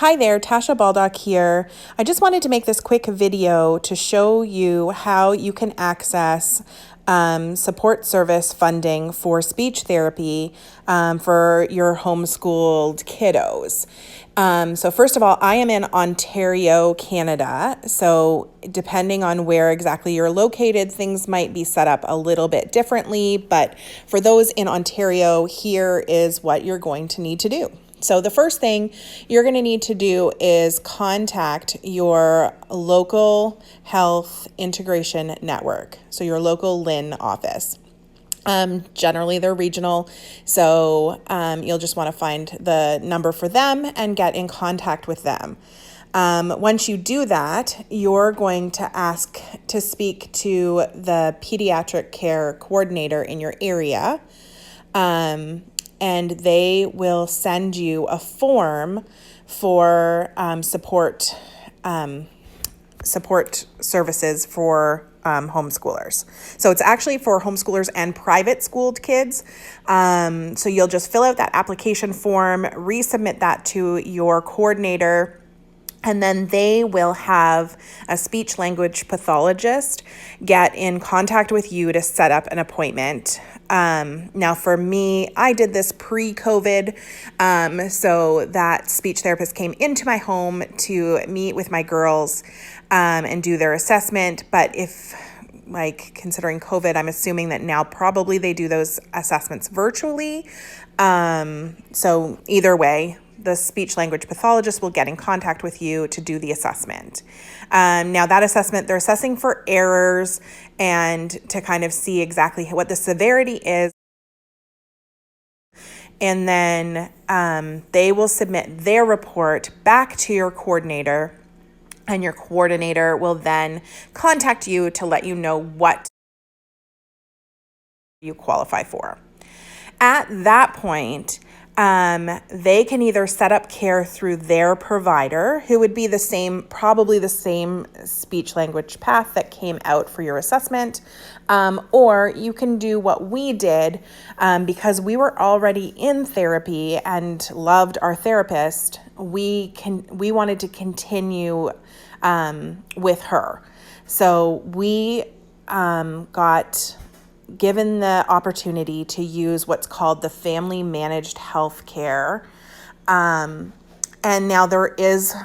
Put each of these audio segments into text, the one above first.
Hi there, Tasha Baldock here. I just wanted to make this quick video to show you how you can access support service funding for speech therapy for your homeschooled kiddos. So first of all, I am in Ontario, Canada. So depending on where exactly you're located, things might be set up a little bit differently. But for those in Ontario, here is what you're going to need to do. So the first thing you're going to need to do is contact your local health integration network, so your local LIN office. Generally, they're regional, so you'll just want to find the number for them and get in contact with them. Once you do that, you're going to ask to speak to the pediatric care coordinator in your area. And they will send you a form for support services for homeschoolers. So it's actually for homeschoolers and private schooled kids. So you'll just fill out that application form, resubmit that to your coordinator, and then they will have a speech language pathologist get in contact with you to set up an appointment. Now for me, I did this pre-COVID, so that speech therapist came into my home to meet with my girls and do their assessment. But if, considering COVID, I'm assuming that now probably they do those assessments virtually. So either way, the speech language pathologist will get in contact with you to do the assessment. Now that assessment, they're assessing for errors and to kind of see exactly what the severity is. And then they will submit their report back to your coordinator, and your coordinator will then contact you to let you know what you qualify for. At that point, they can either set up care through their provider, who would be probably the same speech language path that came out for your assessment, or you can do what we did because we were already in therapy and loved our therapist. We wanted to continue with her, so we got given the opportunity to use what's called the family managed health care. And now there is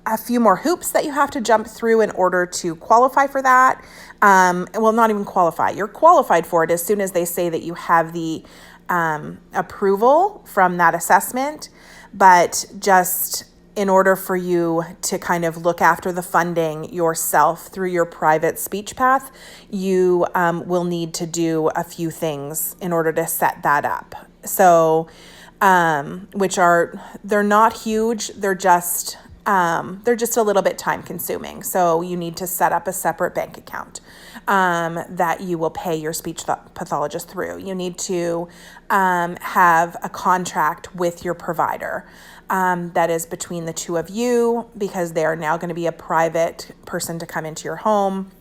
a few more hoops that you have to jump through in order to qualify for that. Well, not even qualify. You're qualified for it as soon as they say that you have the approval from that assessment. But just in order for you to kind of look after the funding yourself through your private speech path, you will need to do a few things in order to set that up. So, they're not huge. They're just a little bit time consuming. So you need to set up a separate bank account that you will pay your speech pathologist through. You need to have a contract with your provider that is between the two of you, because they are now going to be a private person to come into your home.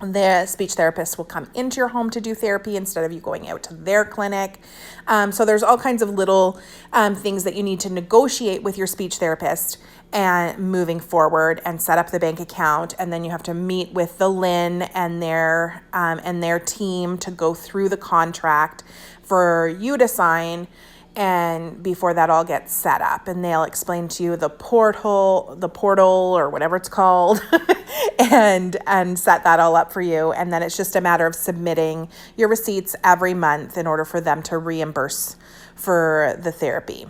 The speech therapist will come into your home to do therapy instead of you going out to their clinic. So there's all kinds of little things that you need to negotiate with your speech therapist and moving forward and set up the bank account. And then you have to meet with the LIN and their team to go through the contract for you to sign. And before that all gets set up, and they'll explain to you the portal or whatever it's called and set that all up for you. And then it's just a matter of submitting your receipts every month in order for them to reimburse for the therapy.